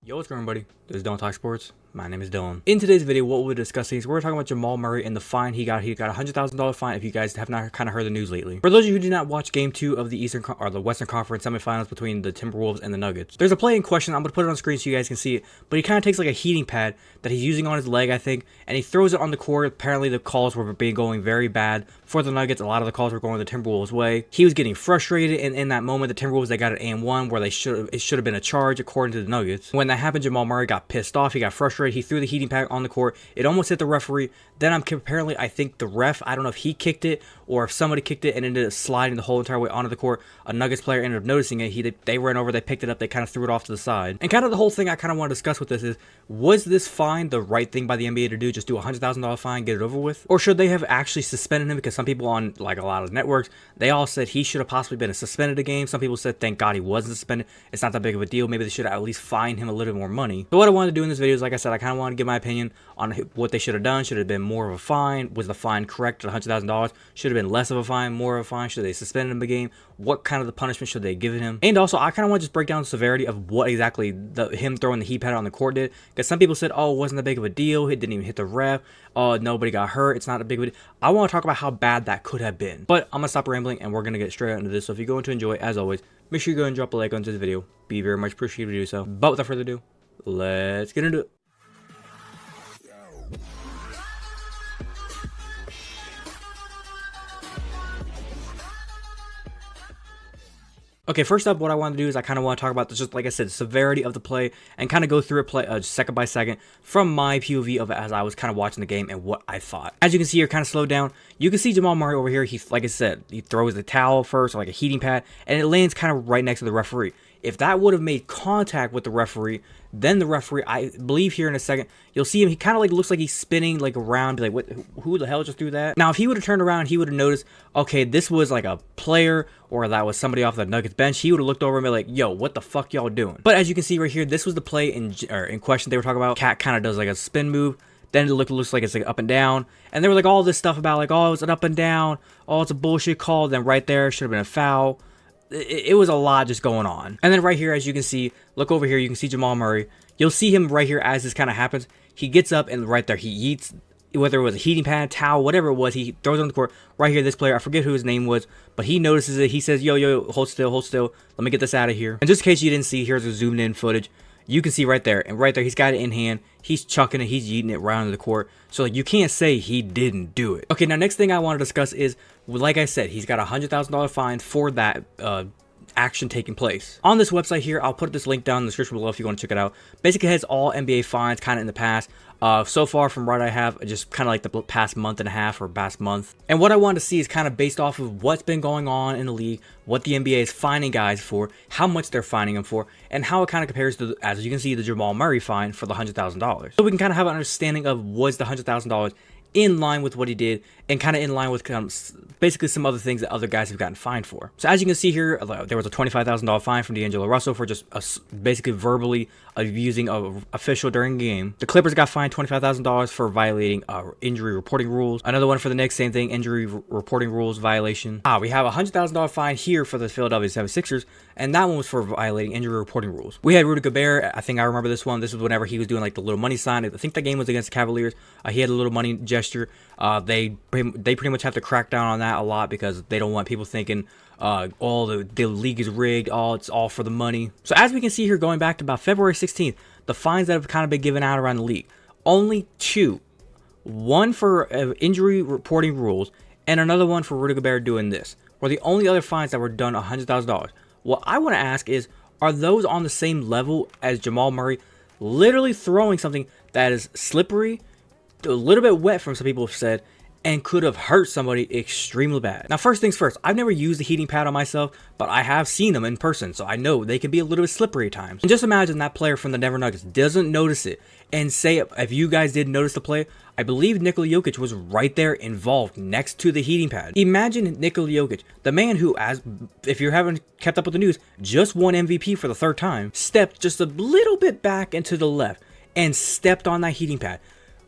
Yo, what's going on, everybody? This is Dylan Talk Sports. My name is Dylan. In today's video, what we're discussing is we're talking about Jamal Murray and the fine he got. He got a $100,000 fine if you guys have not kind of heard the news lately. For those of you who did not watch Game 2 of the the Western Conference semifinals between the Timberwolves and the Nuggets, there's a play in question. I'm going to put it on screen so you guys can see it, but he kind of takes like a heating pad that he's using on his leg, I think, and he throws it on the court. Apparently, the calls were going very bad for the Nuggets. A lot of the calls were going the Timberwolves' way. He was getting frustrated, and in that moment, the Timberwolves, they got an and one where it should have been a charge according to the Nuggets. When that happened, Jamal Murray got pissed off. He got frustrated. He threw the heating pad on the court. It almost hit the referee. Then apparently, I think the ref, I don't know if he kicked it or if somebody kicked it and ended up sliding the whole entire way onto the court. A Nuggets player ended up noticing it. They ran over, they picked it up, they kind of threw it off to the side. And kind of the whole thing I kind of want to discuss with this is, was this fine the right thing by the NBA to do? Just do a $100,000 fine, get it over with? Or should they have actually suspended him? Because some people on like a lot of networks, they all said he should have possibly been suspended a game. Some people said, thank God he wasn't suspended. It's not that big of a deal. Maybe they should at least fine him a little bit more money. So what I wanted to do in this video is, like I said, I kind of want to give my opinion on what they should have done. Should it have been more of a fine? Was the fine correct at $100,000? Should it have been less of a fine, more of a fine? Should they suspend him a game? What kind of the punishment should they have given him? And also, I kind of want to just break down the severity of what exactly him throwing the heat pad on the court did. Because some people said, oh, it wasn't that big of a deal. It didn't even hit the ref. Oh, nobody got hurt. It's not a big deal. I want to talk about how bad that could have been. But I'm going to stop rambling and we're going to get straight into this. So if you're going to enjoy, as always, make sure you go and drop a like onto this video. Be very much appreciated to do so. But without further ado, let's get into it. Okay, first up, what I want to do is I kind of want to talk about this, just like I said, the severity of the play and kind of go through it second by second from my POV of it as I was kind of watching the game and what I thought. As you can see here, kind of slowed down. You can see Jamal Murray over here. He, like I said, he throws the towel first, or like a heating pad, and it lands kind of right next to the referee. If that would have made contact with the referee, then the referee, I believe here in a second, you'll see him, he kind of like looks like he's spinning like around, be like, who the hell just threw that? Now, if he would have turned around, he would have noticed, okay, this was like a player or that was somebody off the Nuggets bench. He would have looked over and be like, yo, what the fuck y'all doing? But as you can see right here, this was the play in question they were talking about. Cat kind of does like a spin move. Then it looks like it's like up and down. And there was like all this stuff about like, oh, it's an up and down. Oh, it's a bullshit call. Then right there should have been a foul. It was a lot just going on. And then right here, as you can see, look over here, you can see Jamal Murray. You'll see him right here as this kind of happens. He gets up and right there, he eats, whether it was a heating pad, towel, whatever it was, he throws it on the court. Right here, this player, I forget who his name was, but he notices it. He says, yo, hold still. Let me get this out of here. And just in case you didn't see, here's a zoomed in footage. You can see right there, and right there, he's got it in hand. He's chucking it. He's eating it around the court. So like, you can't say he didn't do it. Okay, now next thing I want to discuss is, like I said, he's got a $100,000 fine for that action taking place. On this website here, I'll put this link down in the description below if you want to check it out. Basically, it has all NBA fines kind of in the past. So far from what I have, just kind of like the past month and a half or past month. And what I want to see is kind of based off of what's been going on in the league, what the NBA is fining guys for, how much they're fining them for, and how it kind of compares to, as you can see, the Jamal Murray fine for the $100,000. So we can kind of have an understanding of was the $100,000 in line with what he did and kind of in line with basically some other things that other guys have gotten fined for. So as you can see here, there was a $25,000 fine from D'Angelo Russell for just basically verbally abusing an official during a game. The Clippers got fined $25,000 for violating injury reporting rules. Another one for the Knicks, same thing, injury reporting rules violation. We have a $100,000 fine here for the Philadelphia 76ers, and that one was for violating injury reporting rules. We had Rudy Gobert. I think I remember this one. This was whenever he was doing like the little money sign. I think the game was against the Cavaliers. He had a little money gesture. They pretty much have to crack down on that a lot because they don't want people thinking all the league is rigged, it's all for the money. So as we can see here, going back to about February 16th, the fines that have kind of been given out around the league, only two. One for injury reporting rules and another one for Rudy Gobert doing this were the only other fines that were done $100,000. What I want to ask is, are those on the same level as Jamal Murray literally throwing something that is slippery, a little bit wet, from some people have said, and could have hurt somebody extremely bad? Now, first things first, I've never used a heating pad on myself, but I have seen them in person, so I know they can be a little bit slippery at times. And just imagine that player from the Denver Nuggets doesn't notice it, and say, if you guys did notice the play, I believe Nikola Jokic was right there involved next to the heating pad. Imagine Nikola Jokic, the man who, if you haven't kept up with the news, just won MVP for the third time, stepped just a little bit back into the left and stepped on that heating pad.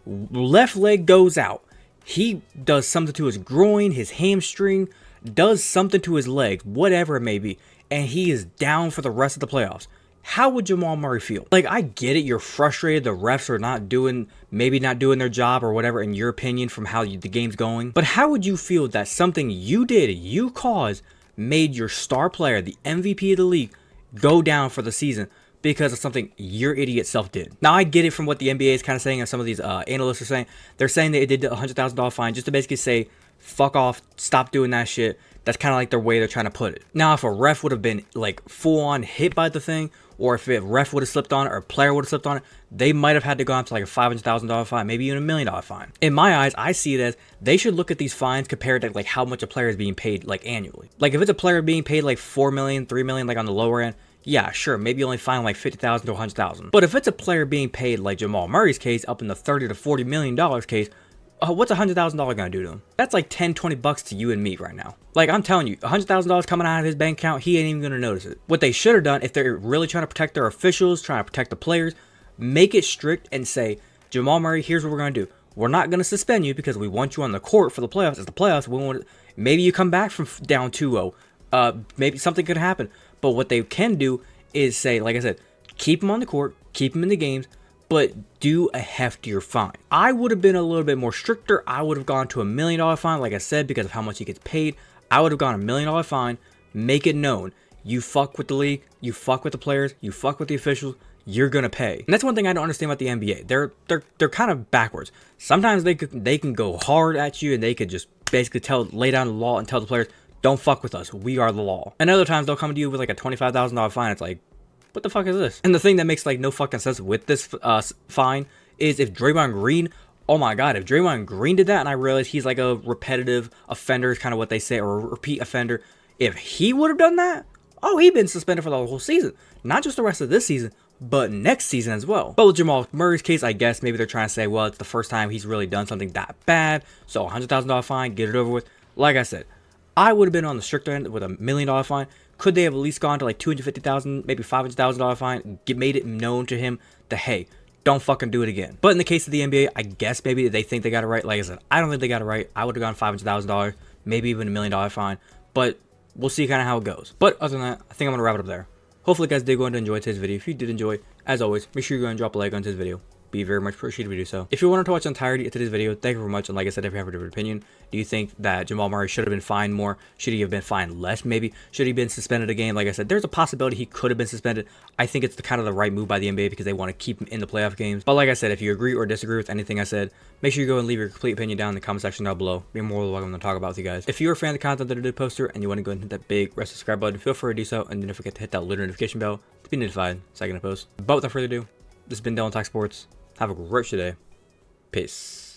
Left leg goes out. He does something to his groin, his hamstring, does something to his legs, whatever it may be, and he is down for the rest of the playoffs. how would Jamal Murray feel? Like, I get it, you're frustrated, the refs are maybe not doing their job or whatever in your opinion from how the game's going, but how would you feel that something you did, you caused, made your star player, the MVP of the league, go down for the season because of something your idiot self did? Now, I get it from what the NBA is kind of saying and some of these analysts are saying. They're saying they did a $100,000 fine just to basically say, fuck off, stop doing that shit. That's kind of like their way they're trying to put it. Now, if a ref would have been like full on hit by the thing, or if a ref would have slipped on it or a player would have slipped on it, they might have had to go up to like a $500,000 fine, maybe even $1 million fine. In my eyes, I see it as they should look at these fines compared to like how much a player is being paid like annually. Like if it's a player being paid like $4 million, $3 million, like on the lower end, yeah, sure, maybe only fine like $50,000 to $100,000. But if it's a player being paid like Jamal Murray's case, up in the $30 to $40 million case, what's $100,000 gonna do to him? That's like 10, 20 bucks to you and me right now. Like, I'm telling you, $100,000 coming out of his bank account, he ain't even gonna notice it. What they should have done, if they're really trying to protect their officials, trying to protect the players, make it strict and say, Jamal Murray, here's what we're gonna do. We're not gonna suspend you because we want you on the court for the playoffs. It's the playoffs. Maybe you come back from down 2-0. Maybe something could happen. But what they can do is say, like I said, keep him on the court, keep him in the games, but do a heftier fine. I would have been a little bit more stricter. I would have gone to $1 million fine, like I said, because of how much he gets paid. I would have gone $1 million fine, make it known. You fuck with the league, you fuck with the players, you fuck with the officials, you're gonna pay. And that's one thing I don't understand about the NBA. They're kind of backwards. Sometimes they can go hard at you and they could just basically lay down the law and tell the players, don't fuck with us, we are the law. And other times they'll come to you with like a $25,000 fine. It's like, what the fuck is this? And the thing that makes like no fucking sense with this fine is if Draymond Green, oh my god, if Draymond Green did that, and I realize he's like a repetitive offender is kind of what they say, or a repeat offender, if he would have done that, oh, he'd been suspended for the whole season. Not just the rest of this season, but next season as well. But with Jamal Murray's case, I guess maybe they're trying to say, well, it's the first time he's really done something that bad, so $100,000 fine, get it over with. Like I said, I would have been on the stricter end with $1 million fine. Could they have at least gone to like $250,000, maybe $500,000 fine, made it known to him that, hey, don't fucking do it again. But in the case of the NBA, I guess maybe they think they got it right. Like I said, I don't think they got it right. I would have gone $500,000, maybe even $1 million fine. But we'll see kind of how it goes. But other than that, I think I'm going to wrap it up there. Hopefully you guys did go on to enjoy today's video. If you did enjoy, as always, make sure you go and drop a like on today's video. Be very much appreciated if you do so. If you wanted to watch the entirety of today's video, thank you very much. And like I said, if you have a different opinion, do you think that Jamal Murray should have been fined more? Should he have been fined less maybe? Should he have been suspended a game? Like I said, there's a possibility he could have been suspended. I think it's kind of the right move by the NBA because they want to keep him in the playoff games. But like I said, if you agree or disagree with anything I said, make sure you go and leave your complete opinion down in the comment section down below. Be more than welcome to talk about with you guys. If you're a fan of the content that I did post here and you want to go and hit that big red subscribe button, feel free to do so. And don't forget to hit that little notification bell to be notified second I post. But without further ado, this has been Dylan Talk Sports. Have a great day. Peace.